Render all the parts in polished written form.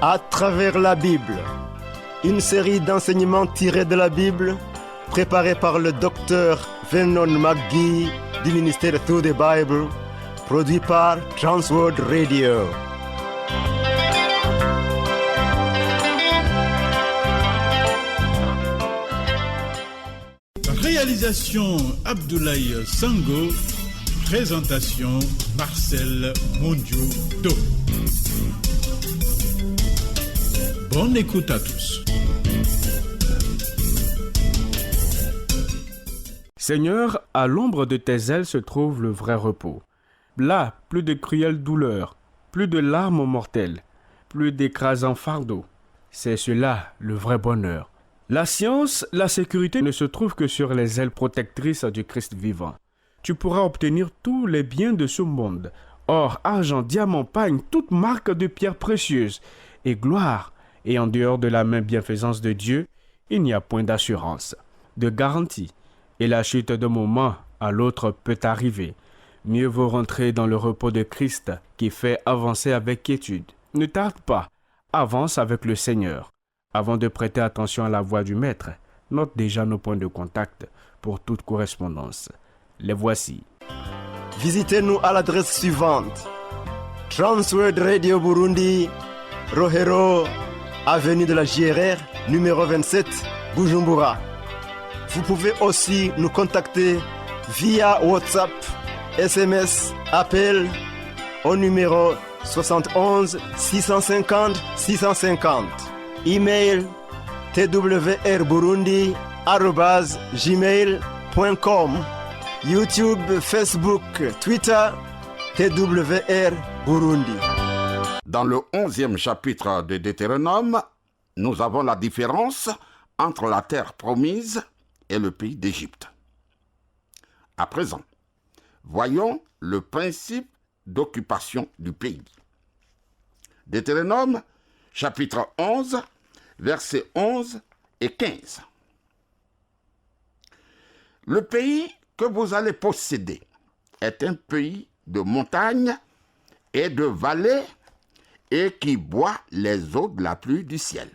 À travers la Bible, une série d'enseignements tirés de la Bible, préparée par le docteur Vernon McGee du ministère Through the Bible, produit par Transworld Radio. Réalisation Abdoulaye Sango, présentation Marcel Mondiou-Do. Bonne écoute à tous. Seigneur, à l'ombre de tes ailes se trouve le vrai repos. Là, plus de cruelles douleurs, plus de larmes mortelles, plus d'écrasants fardeaux. C'est cela le vrai bonheur. La science, la sécurité ne se trouvent que sur les ailes protectrices du Christ vivant. Tu pourras obtenir tous les biens de ce monde, or, argent, diamant, pagne, toute marque de pierres précieuses, et gloire. Et en dehors de la main bienfaisance de Dieu, il n'y a point d'assurance, de garantie, et la chute d'un moment à l'autre peut arriver. Mieux vaut rentrer dans le repos de Christ qui fait avancer avec quiétude. Ne tarde pas, avance avec le Seigneur. Avant de prêter attention à la voix du Maître, note déjà nos points de contact pour toute correspondance. Les voici. Visitez-nous à l'adresse suivante: Transworld Radio Burundi, Rohero, avenue de la JRR, numéro 27, Bujumbura. Vous pouvez aussi nous contacter via WhatsApp, SMS, appel au numéro 71 650 650. Email twrburundi@gmail.com. YouTube, Facebook, Twitter, TWR Burundi. Dans le 11e chapitre de Deutéronome, nous avons la différence entre la terre promise et le pays d'Égypte. À présent, voyons le principe d'occupation du pays. Deutéronome, chapitre 11, versets 11 et 15. Le pays que vous allez posséder est un pays de montagnes et de vallées et qui boit les eaux de la pluie du ciel.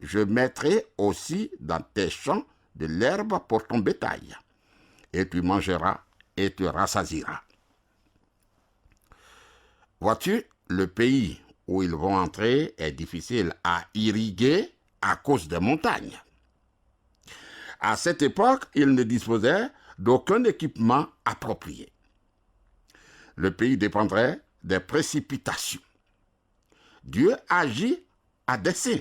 Je mettrai aussi dans tes champs de l'herbe pour ton bétail, et tu mangeras et te rassasieras. Vois-tu, le pays où ils vont entrer est difficile à irriguer à cause des montagnes. À cette époque, ils ne disposaient d'aucun équipement approprié. Le pays dépendrait des précipitations. Dieu agit à dessein.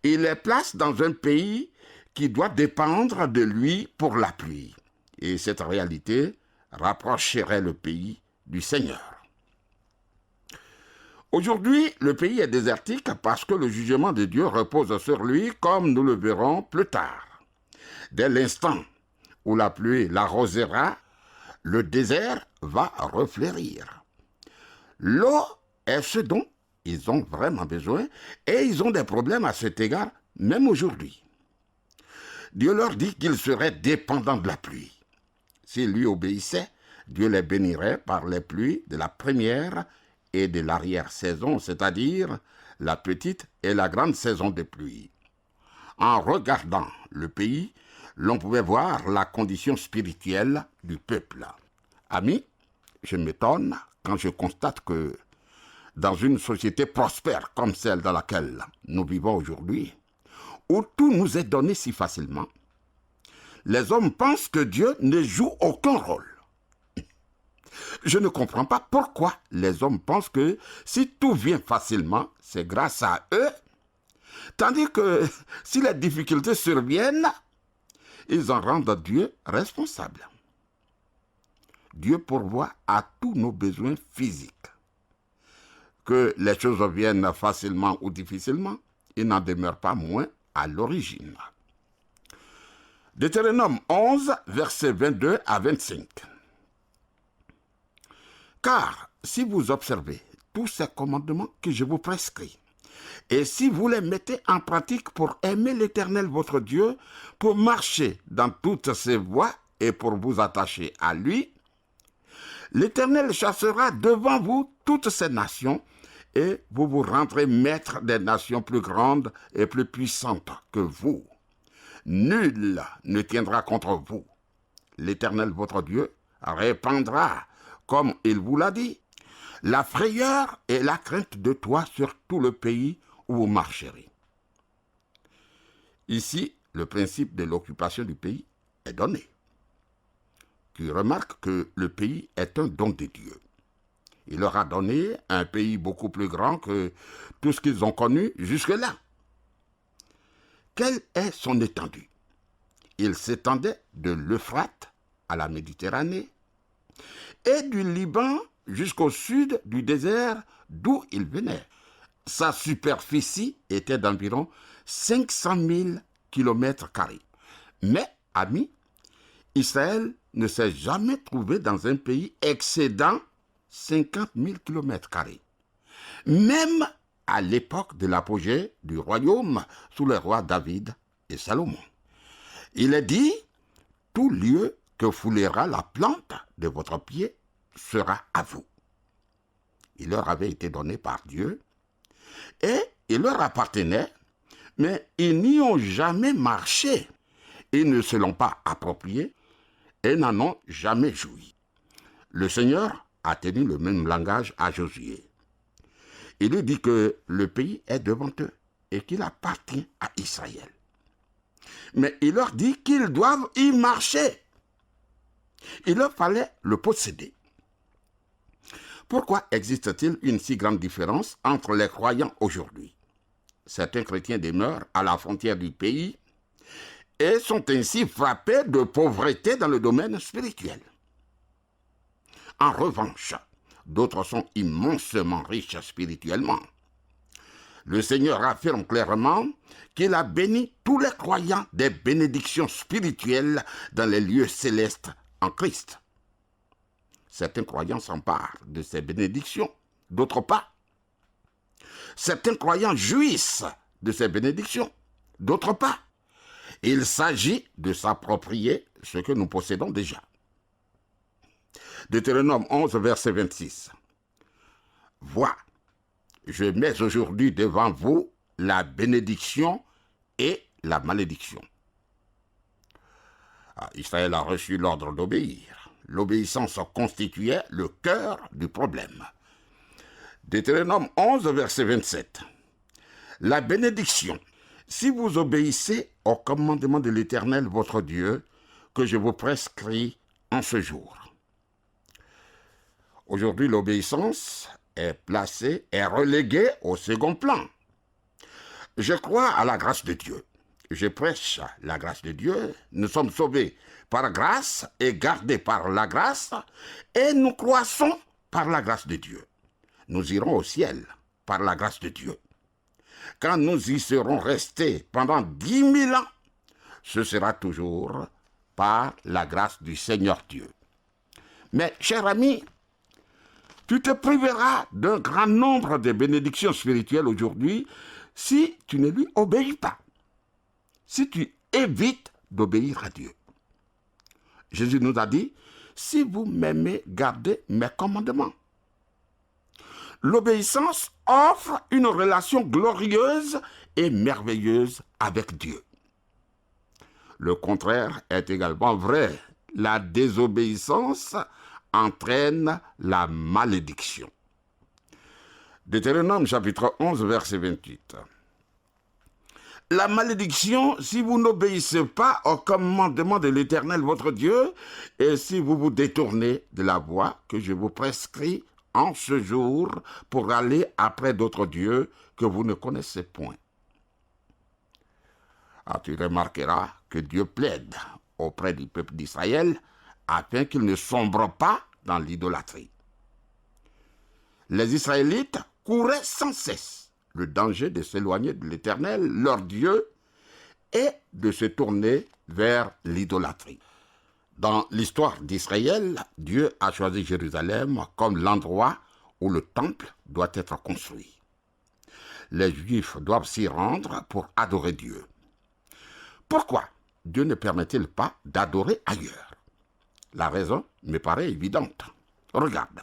Il les place dans un pays qui doit dépendre de lui pour la pluie. Et cette réalité rapprocherait le pays du Seigneur. Aujourd'hui, le pays est désertique parce que le jugement de Dieu repose sur lui, comme nous le verrons plus tard. Dès l'instant où la pluie l'arrosera, le désert va refleurir. L'eau est ce dont ils ont vraiment besoin et ils ont des problèmes à cet égard, même aujourd'hui. Dieu leur dit qu'ils seraient dépendants de la pluie. S'ils lui obéissaient, Dieu les bénirait par les pluies de la première et de l'arrière-saison, c'est-à-dire la petite et la grande saison des pluies. En regardant le pays, l'on pouvait voir la condition spirituelle du peuple. Amis, je m'étonne quand je constate que dans une société prospère comme celle dans laquelle nous vivons aujourd'hui, où tout nous est donné si facilement, les hommes pensent que Dieu ne joue aucun rôle. Je ne comprends pas pourquoi les hommes pensent que si tout vient facilement, c'est grâce à eux, tandis que si les difficultés surviennent, ils en rendent Dieu responsable. Dieu pourvoit à tous nos besoins physiques. Que les choses viennent facilement ou difficilement, il n'en demeure pas moins à l'origine. Deutéronome 11, versets 22 à 25. Car si vous observez tous ces commandements que je vous prescris, et si vous les mettez en pratique pour aimer l'Éternel votre Dieu, pour marcher dans toutes ses voies et pour vous attacher à lui, l'Éternel chassera devant vous toutes ces nations et vous vous rendrez maître des nations plus grandes et plus puissantes que vous. Nul ne tiendra contre vous. L'Éternel, votre Dieu, répandra, comme il vous l'a dit, la frayeur et la crainte de toi sur tout le pays où vous marcherez. Ici, le principe de l'occupation du pays est donné. Tu remarques que le pays est un don de Dieu. Il leur a donné un pays beaucoup plus grand que tout ce qu'ils ont connu jusque-là. Quelle est son étendue? Il s'étendait de l'Euphrate à la Méditerranée et du Liban jusqu'au sud du désert d'où il venait. Sa superficie était d'environ 500 000 km². Mais, amis, Israël ne s'est jamais trouvé dans un pays excédant 50 000 km². Même à l'époque de l'apogée du royaume sous les rois David et Salomon. Il est dit, tout lieu que foulera la plante de votre pied sera à vous. Il leur avait été donné par Dieu et il leur appartenait, mais ils n'y ont jamais marché. Ils ne se l'ont pas approprié et n'en ont jamais joui. Le Seigneur a tenu le même langage à Josué. Il lui dit que le pays est devant eux et qu'il appartient à Israël. Mais il leur dit qu'ils doivent y marcher. Il leur fallait le posséder. Pourquoi existe-t-il une si grande différence entre les croyants aujourd'hui? Certains chrétiens demeurent à la frontière du pays et sont ainsi frappés de pauvreté dans le domaine spirituel. En revanche, d'autres sont immensement riches spirituellement. Le Seigneur affirme clairement qu'il a béni tous les croyants des bénédictions spirituelles dans les lieux célestes en Christ. Certains croyants s'emparent de ces bénédictions, d'autres pas. Certains croyants jouissent de ces bénédictions, d'autres pas. Il s'agit de s'approprier ce que nous possédons déjà. Deutéronome 11, verset 26. Vois, je mets aujourd'hui devant vous la bénédiction et la malédiction. Israël a reçu l'ordre d'obéir. L'obéissance constituait le cœur du problème. Deutéronome 11, verset 27. La bénédiction, si vous obéissez au commandement de l'Éternel, votre Dieu, que je vous prescris en ce jour. Aujourd'hui, l'obéissance est placée et reléguée au second plan. Je crois à la grâce de Dieu. Je prêche la grâce de Dieu. Nous sommes sauvés par grâce et gardés par la grâce, et nous croissons par la grâce de Dieu. Nous irons au ciel par la grâce de Dieu. Quand nous y serons restés pendant 10 000 ans, ce sera toujours par la grâce du Seigneur Dieu. Mais, cher ami, tu te priveras d'un grand nombre de bénédictions spirituelles aujourd'hui si tu ne lui obéis pas, si tu évites d'obéir à Dieu. Jésus nous a dit, si vous m'aimez, gardez mes commandements. L'obéissance offre une relation glorieuse et merveilleuse avec Dieu. Le contraire est également vrai. La désobéissance entraîne la malédiction. Deutéronome chapitre 11, verset 28. La malédiction, si vous n'obéissez pas au commandement de l'Éternel votre Dieu, et si vous vous détournez de la voie que je vous prescris en ce jour pour aller après d'autres dieux que vous ne connaissez point. Tu remarqueras que Dieu plaide auprès du peuple d'Israël afin qu'il ne sombre pas dans l'idolâtrie. Les Israélites couraient sans cesse le danger de s'éloigner de l'Éternel, leur Dieu, et de se tourner vers l'idolâtrie. Dans l'histoire d'Israël, Dieu a choisi Jérusalem comme l'endroit où le temple doit être construit. Les Juifs doivent s'y rendre pour adorer Dieu. Pourquoi Dieu ne permet-il pas d'adorer ailleurs? La raison me paraît évidente. Regarde.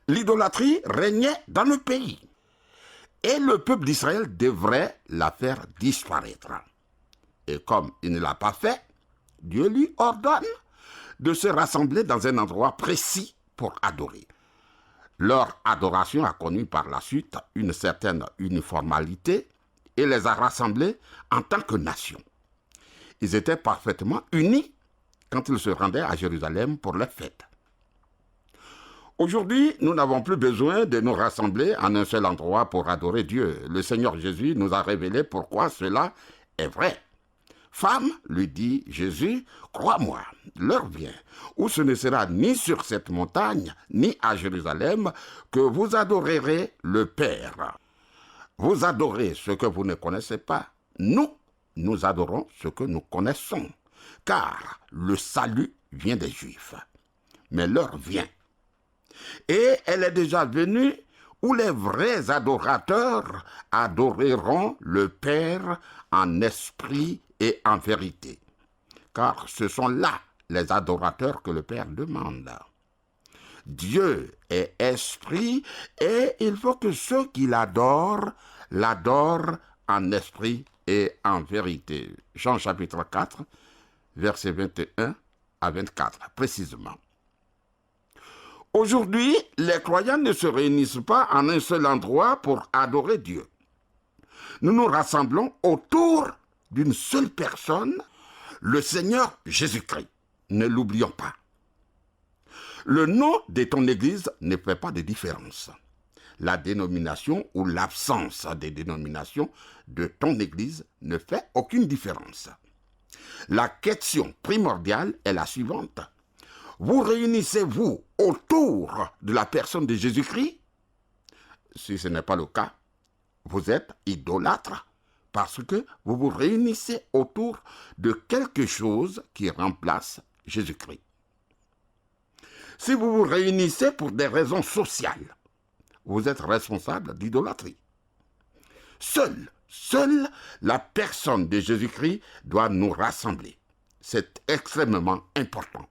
L'idolâtrie régnait dans le pays. Et le peuple d'Israël devrait la faire disparaître. Et comme il ne l'a pas fait, Dieu lui ordonne de se rassembler dans un endroit précis pour adorer. Leur adoration a connu par la suite une certaine uniformité et les a rassemblés en tant que nation. Ils étaient parfaitement unis quand ils se rendaient à Jérusalem pour les fêtes. Aujourd'hui, nous n'avons plus besoin de nous rassembler en un seul endroit pour adorer Dieu. Le Seigneur Jésus nous a révélé pourquoi cela est vrai. Femme, lui dit Jésus, crois-moi, l'heure vient où ce ne sera ni sur cette montagne, ni à Jérusalem, que vous adorerez le Père. Vous adorez ce que vous ne connaissez pas. Nous adorons ce que nous connaissons, car le salut vient des Juifs. Mais l'heure vient. Et elle est déjà venue où les vrais adorateurs adoreront le Père en esprit et en vérité. Car ce sont là les adorateurs que le Père demande. Dieu est esprit et il faut que ceux qui l'adorent en esprit et en vérité. Jean chapitre 4, versets 21 à 24, précisément. Aujourd'hui, les croyants ne se réunissent pas en un seul endroit pour adorer Dieu. Nous nous rassemblons autour d'une seule personne, le Seigneur Jésus-Christ. Ne l'oublions pas. Le nom de ton église ne fait pas de différence. La dénomination ou l'absence de dénomination de ton église ne fait aucune différence. La question primordiale est la suivante. Vous réunissez-vous autour de la personne de Jésus-Christ? Si ce n'est pas le cas, vous êtes idolâtre parce que vous vous réunissez autour de quelque chose qui remplace Jésus-Christ. Si vous vous réunissez pour des raisons sociales, vous êtes responsable d'idolâtrie. Seule la personne de Jésus-Christ doit nous rassembler. C'est extrêmement important.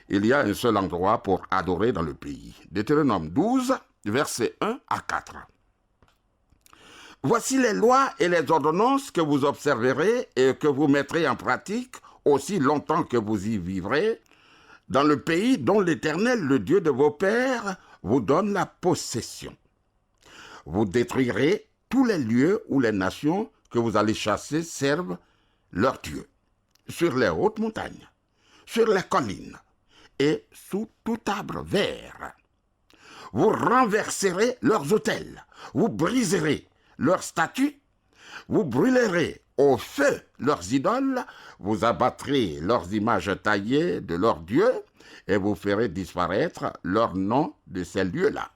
Il y a un seul endroit pour adorer dans le pays. Deutéronome 12, versets 1 à 4. Voici les lois et les ordonnances que vous observerez et que vous mettrez en pratique aussi longtemps que vous y vivrez, dans le pays dont l'Éternel, le Dieu de vos pères, vous donne la possession. Vous détruirez tous les lieux où les nations que vous allez chasser servent leur Dieu, sur les hautes montagnes, sur les collines et sous tout arbre vert. Vous renverserez leurs autels, vous briserez leurs statues, vous brûlerez au feu leurs idoles, vous abattrez leurs images taillées de leurs dieux et vous ferez disparaître leur nom de ces lieux-là.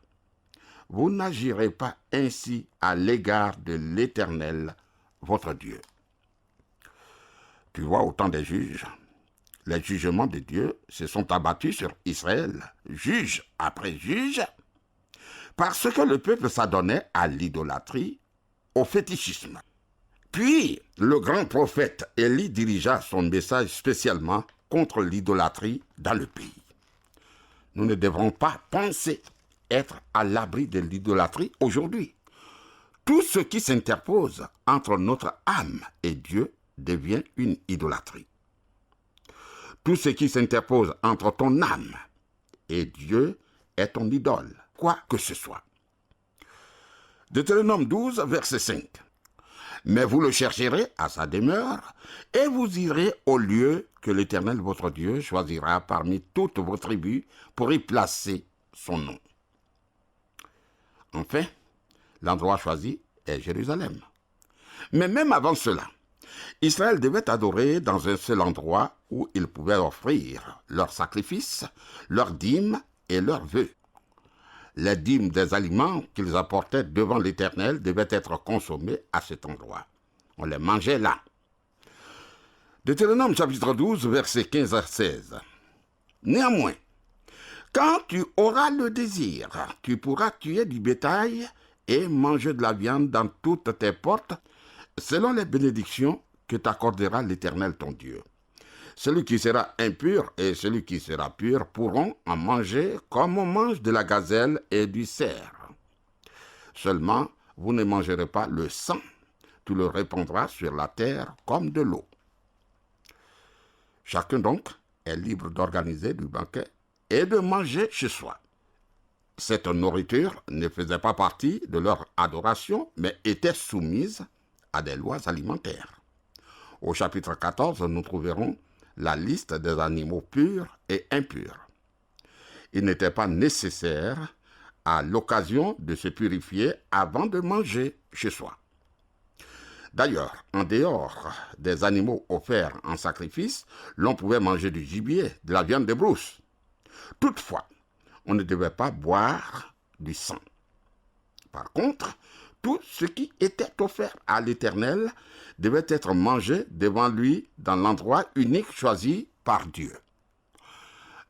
Vous n'agirez pas ainsi à l'égard de l'Éternel, votre Dieu. Tu vois, au temps des juges, les jugements de Dieu se sont abattus sur Israël, juge après juge, parce que le peuple s'adonnait à l'idolâtrie, au fétichisme. Puis, le grand prophète Élie dirigea son message spécialement contre l'idolâtrie dans le pays. Nous ne devrons pas penser être à l'abri de l'idolâtrie aujourd'hui. Tout ce qui s'interpose entre notre âme et Dieu devient une idolâtrie. Tout ce qui s'interpose entre ton âme et Dieu est ton idole, quoi que ce soit. Deutéronome 12, verset 5. Mais vous le chercherez à sa demeure, et vous irez au lieu que l'Éternel votre Dieu choisira parmi toutes vos tribus pour y placer son nom. Enfin, l'endroit choisi est Jérusalem. Mais même avant cela, Israël devait adorer dans un seul endroit où ils pouvaient offrir leurs sacrifices, leurs dîmes et leurs vœux. Les dîmes des aliments qu'ils apportaient devant l'Éternel devaient être consommés à cet endroit. On les mangeait là. Deutéronome chapitre 12, versets 15 à 16. Néanmoins, quand tu auras le désir, tu pourras tuer du bétail et manger de la viande dans toutes tes portes, selon les bénédictions que t'accordera l'Éternel ton Dieu. Celui qui sera impur et celui qui sera pur pourront en manger comme on mange de la gazelle et du cerf. Seulement, vous ne mangerez pas le sang. Tu le répandras sur la terre comme de l'eau. Chacun donc est libre d'organiser du banquet et de manger chez soi. Cette nourriture ne faisait pas partie de leur adoration, mais était soumise à des lois alimentaires. Au chapitre 14, nous trouverons la liste des animaux purs et impurs. Il n'était pas nécessaire à l'occasion de se purifier avant de manger chez soi. D'ailleurs, en dehors des animaux offerts en sacrifice, l'on pouvait manger du gibier, de la viande de brousse. Toutefois, on ne devait pas boire du sang. Par contre, tout ce qui était offert à l'Éternel devait être mangé devant lui dans l'endroit unique choisi par Dieu.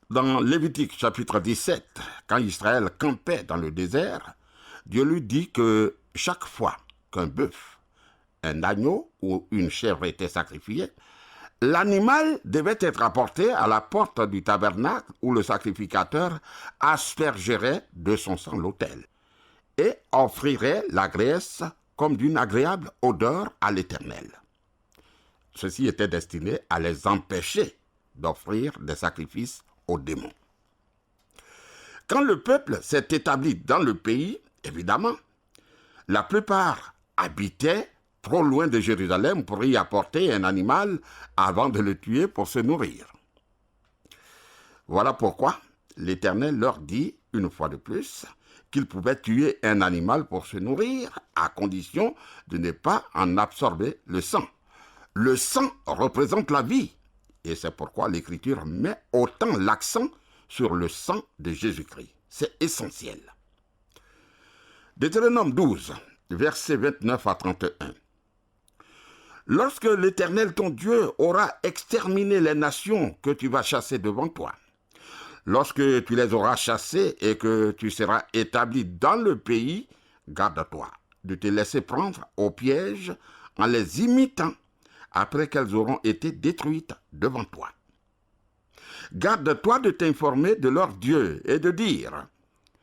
Dans Lévitique chapitre 17, quand Israël campait dans le désert, Dieu lui dit que chaque fois qu'un bœuf, un agneau ou une chèvre était sacrifié, l'animal devait être apporté à la porte du tabernacle où le sacrificateur aspergerait de son sang l'autel et offrirait la graisse comme d'une agréable odeur à l'Éternel. Ceci était destiné à les empêcher d'offrir des sacrifices aux démons. Quand le peuple s'est établi dans le pays, évidemment, la plupart habitaient trop loin de Jérusalem pour y apporter un animal avant de le tuer pour se nourrir. Voilà pourquoi l'Éternel leur dit, une fois de plus, qu'ils pouvaient tuer un animal pour se nourrir, à condition de ne pas en absorber le sang. Le sang représente la vie, et c'est pourquoi l'Écriture met autant l'accent sur le sang de Jésus-Christ. C'est essentiel. Deutéronome 12, versets 29 à 31. Lorsque l'Éternel ton Dieu aura exterminé les nations que tu vas chasser devant toi, lorsque tu les auras chassées et que tu seras établi dans le pays, garde-toi de te laisser prendre au piège en les imitant après qu'elles auront été détruites devant toi. Garde-toi de t'informer de leur Dieu et de dire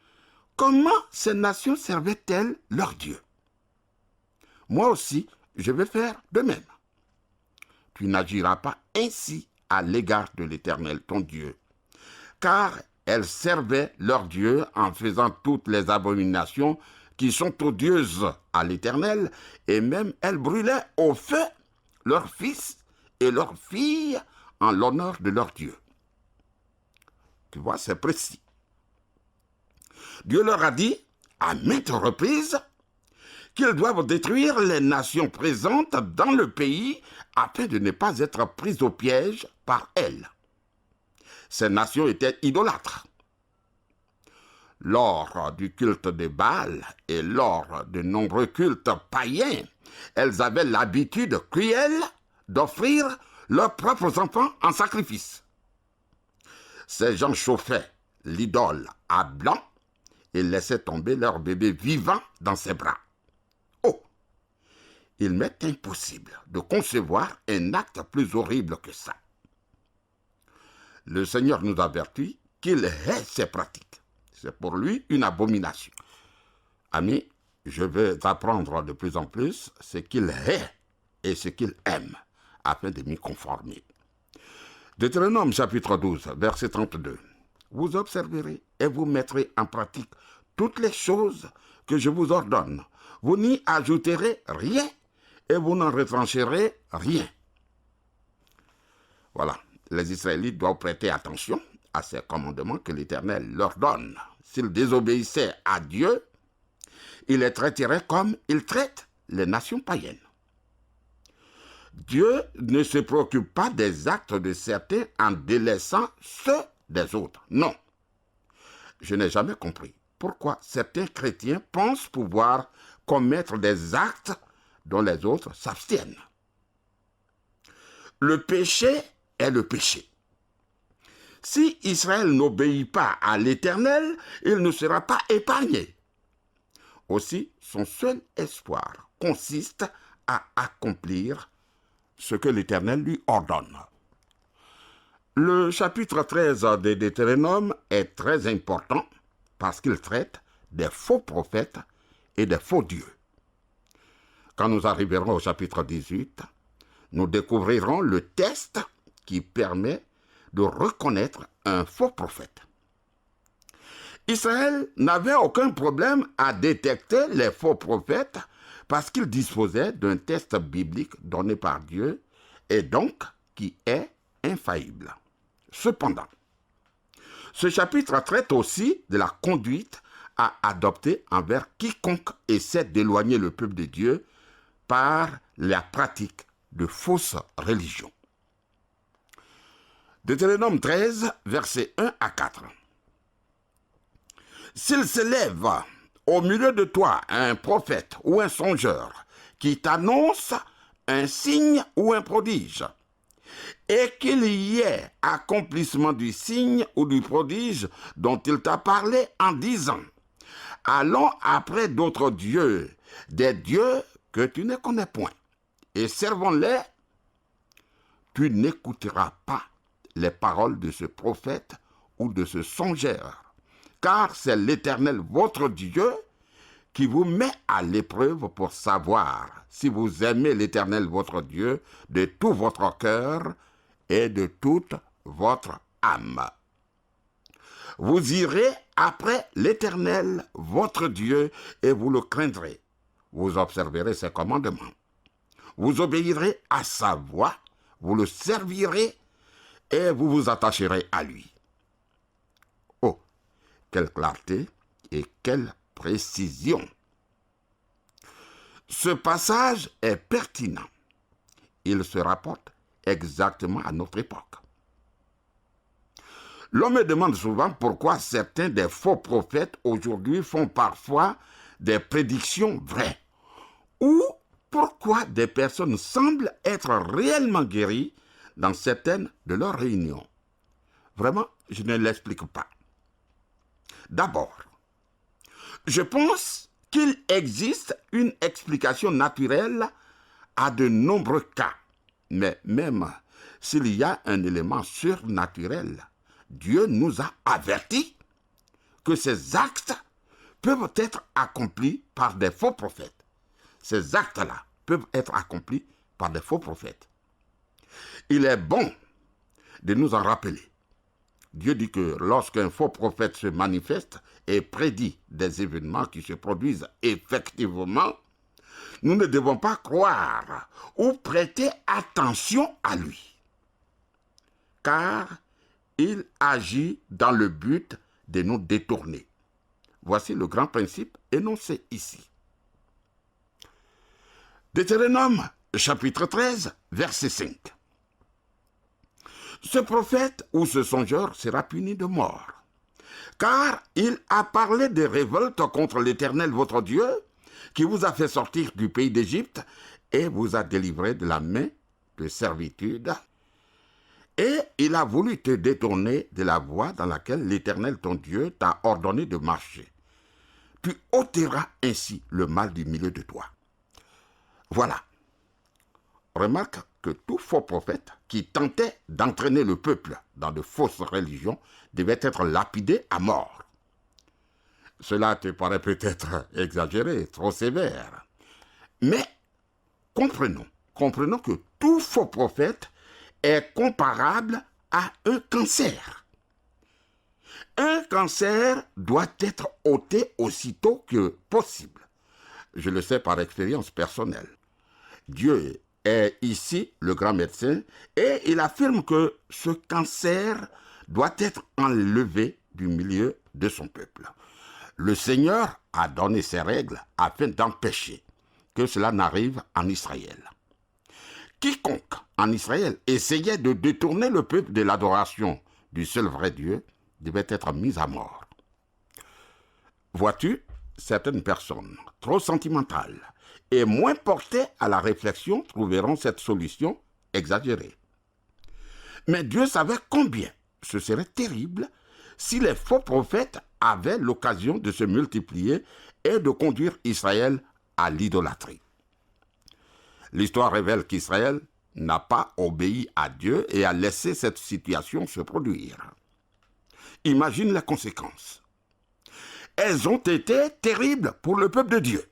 « Comment ces nations servaient-elles leur Dieu ?» Moi aussi, je vais faire de même. Tu n'agiras pas ainsi à l'égard de l'Éternel ton Dieu, car elles servaient leur Dieu en faisant toutes les abominations qui sont odieuses à l'Éternel, et même elles brûlaient au feu leurs fils et leurs filles en l'honneur de leur Dieu. Tu vois, c'est précis. Dieu leur a dit, à maintes reprises, qu'ils doivent détruire les nations présentes dans le pays afin de ne pas être prises au piège par elles. Ces nations étaient idolâtres. Lors du culte de Baal et lors de nombreux cultes païens, elles avaient l'habitude cruelle d'offrir leurs propres enfants en sacrifice. Ces gens chauffaient l'idole à blanc et laissaient tomber leur bébé vivant dans ses bras. Oh! Il m'est impossible de concevoir un acte plus horrible que ça. Le Seigneur nous avertit qu'il hait ces pratiques. C'est pour lui une abomination. Amis, je vais apprendre de plus en plus ce qu'il hait et ce qu'il aime, afin de m'y conformer. Deutéronome chapitre 12, verset 32. Vous observerez et vous mettrez en pratique toutes les choses que je vous ordonne. Vous n'y ajouterez rien et vous n'en retrancherez rien. Voilà, les Israélites doivent prêter attention à ces commandements que l'Éternel leur donne. S'ils désobéissaient à Dieu, il les traiterait comme il traite les nations païennes. Dieu ne se préoccupe pas des actes de certains en délaissant ceux des autres. Non. Je n'ai jamais compris pourquoi certains chrétiens pensent pouvoir commettre des actes dont les autres s'abstiennent. Le péché est le péché. Si Israël n'obéit pas à l'Éternel, il ne sera pas épargné. Aussi, son seul espoir consiste à accomplir ce que l'Éternel lui ordonne. Le chapitre 13 de Deutéronome est très important parce qu'il traite des faux prophètes et des faux dieux. Quand nous arriverons au chapitre 18, nous découvrirons le test qui permet de reconnaître un faux prophète. Israël n'avait aucun problème à détecter les faux prophètes parce qu'il disposait d'un test biblique donné par Dieu et donc qui est infaillible. Cependant, ce chapitre traite aussi de la conduite à adopter envers quiconque essaie d'éloigner le peuple de Dieu par la pratique de fausses religions. Deutéronome 13, versets 1 à 4. S'il s'élève au milieu de toi un prophète ou un songeur qui t'annonce un signe ou un prodige, et qu'il y ait accomplissement du signe ou du prodige dont il t'a parlé en disant « Allons après d'autres dieux, des dieux que tu ne connais point, et servons-les », tu n'écouteras pas les paroles de ce prophète ou de ce songeur, car c'est l'Éternel votre Dieu qui vous met à l'épreuve pour savoir si vous aimez l'Éternel votre Dieu de tout votre cœur et de toute votre âme. Vous irez après l'Éternel votre Dieu et vous le craindrez. Vous observerez ses commandements. Vous obéirez à sa voix, vous le servirez et vous vous attacherez à lui. Oh, quelle clarté et quelle précision! Ce passage est pertinent. Il se rapporte exactement à notre époque. L'homme me demande souvent pourquoi certains des faux prophètes aujourd'hui font parfois des prédictions vraies, ou pourquoi des personnes semblent être réellement guéries dans certaines de leurs réunions. Vraiment, je ne l'explique pas. D'abord, je pense qu'il existe une explication naturelle à de nombreux cas. Mais même s'il y a un élément surnaturel, Dieu nous a avertis que ces actes peuvent être accomplis par des faux prophètes. Ces actes-là peuvent être accomplis par des faux prophètes. Il est bon de nous en rappeler. Dieu dit que lorsqu'un faux prophète se manifeste et prédit des événements qui se produisent effectivement, nous ne devons pas croire ou prêter attention à lui, car il agit dans le but de nous détourner. Voici le grand principe énoncé ici. Deutéronome, chapitre 13, verset 5. Ce prophète ou ce songeur sera puni de mort, car il a parlé de révolte contre l'Éternel votre Dieu, qui vous a fait sortir du pays d'Égypte et vous a délivré de la main de servitude. Et il a voulu te détourner de la voie dans laquelle l'Éternel ton Dieu t'a ordonné de marcher. Tu ôteras ainsi le mal du milieu de toi. Voilà. Remarque que tout faux prophète qui tentait d'entraîner le peuple dans de fausses religions devait être lapidé à mort. Cela te paraît peut-être exagéré, trop sévère. Mais comprenons que tout faux prophète est comparable à un cancer. Un cancer doit être ôté aussitôt que possible. Je le sais par expérience personnelle. Dieu est ici le grand médecin et il affirme que ce cancer doit être enlevé du milieu de son peuple. Le Seigneur a donné ses règles afin d'empêcher que cela n'arrive en Israël. Quiconque en Israël essayait de détourner le peuple de l'adoration du seul vrai Dieu devait être mis à mort. Vois-tu, certaines personnes trop sentimentales et moins portées à la réflexion trouveront cette solution exagérée. Mais Dieu savait combien ce serait terrible si les faux prophètes avaient l'occasion de se multiplier et de conduire Israël à l'idolâtrie. L'histoire révèle qu'Israël n'a pas obéi à Dieu et a laissé cette situation se produire. Imagine les conséquences. Elles ont été terribles pour le peuple de Dieu.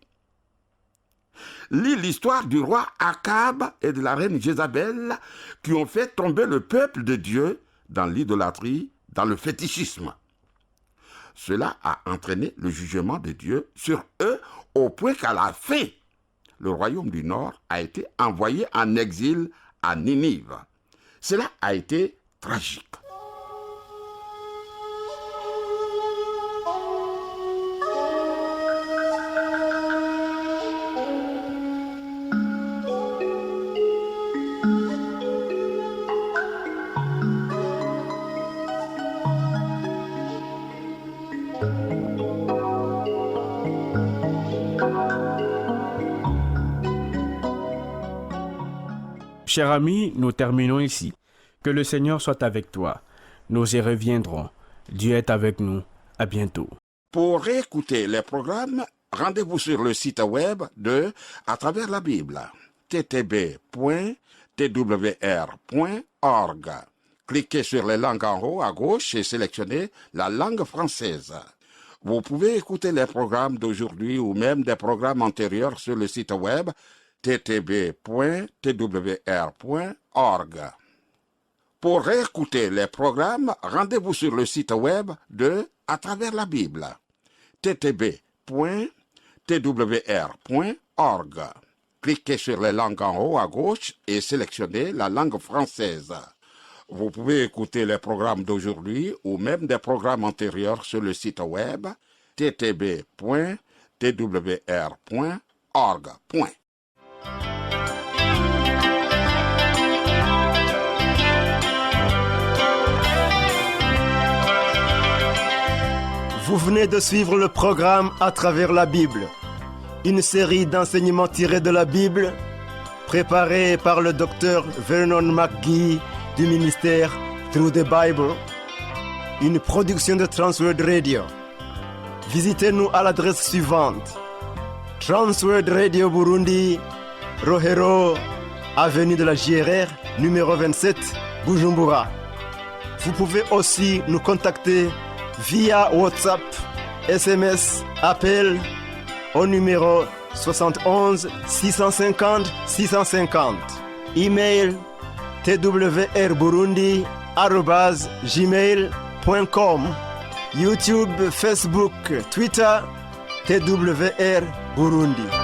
Lis l'histoire du roi Akab et de la reine Jézabel qui ont fait tomber le peuple de Dieu dans l'idolâtrie, dans le fétichisme. Cela a entraîné le jugement de Dieu sur eux au point qu'à la fin, le royaume du Nord a été envoyé en exil à Ninive. Cela a été tragique. Chers amis, nous terminons ici. Que le Seigneur soit avec toi. Nous y reviendrons. Dieu est avec nous. À bientôt. Pour réécouter les programmes, rendez-vous sur le site web de À travers la Bible, ttb.twr.org. Cliquez sur les langues en haut à gauche et sélectionnez la langue française. Vous pouvez écouter les programmes d'aujourd'hui ou même des programmes antérieurs sur le site web ttb.twr.org. Pour réécouter les programmes, rendez-vous sur le site web de À travers la Bible, ttb.twr.org. Cliquez sur les langues en haut à gauche et sélectionnez la langue française. Vous pouvez écouter les programmes d'aujourd'hui ou même des programmes antérieurs sur le site web ttb.twr.org. Vous venez de suivre le programme À travers la Bible, une série d'enseignements tirés de la Bible, préparée par le docteur Vernon McGee du ministère Through the Bible, une production de Transworld Radio. Visitez-nous à l'adresse suivante: Transworld Radio Burundi, Rohero, avenue de la JRR, numéro 27, Bujumbura. Vous pouvez aussi nous contacter via WhatsApp, SMS, appel au numéro 71 650 650. Email twrburundi@gmail.com. YouTube, Facebook, Twitter, TWR Burundi.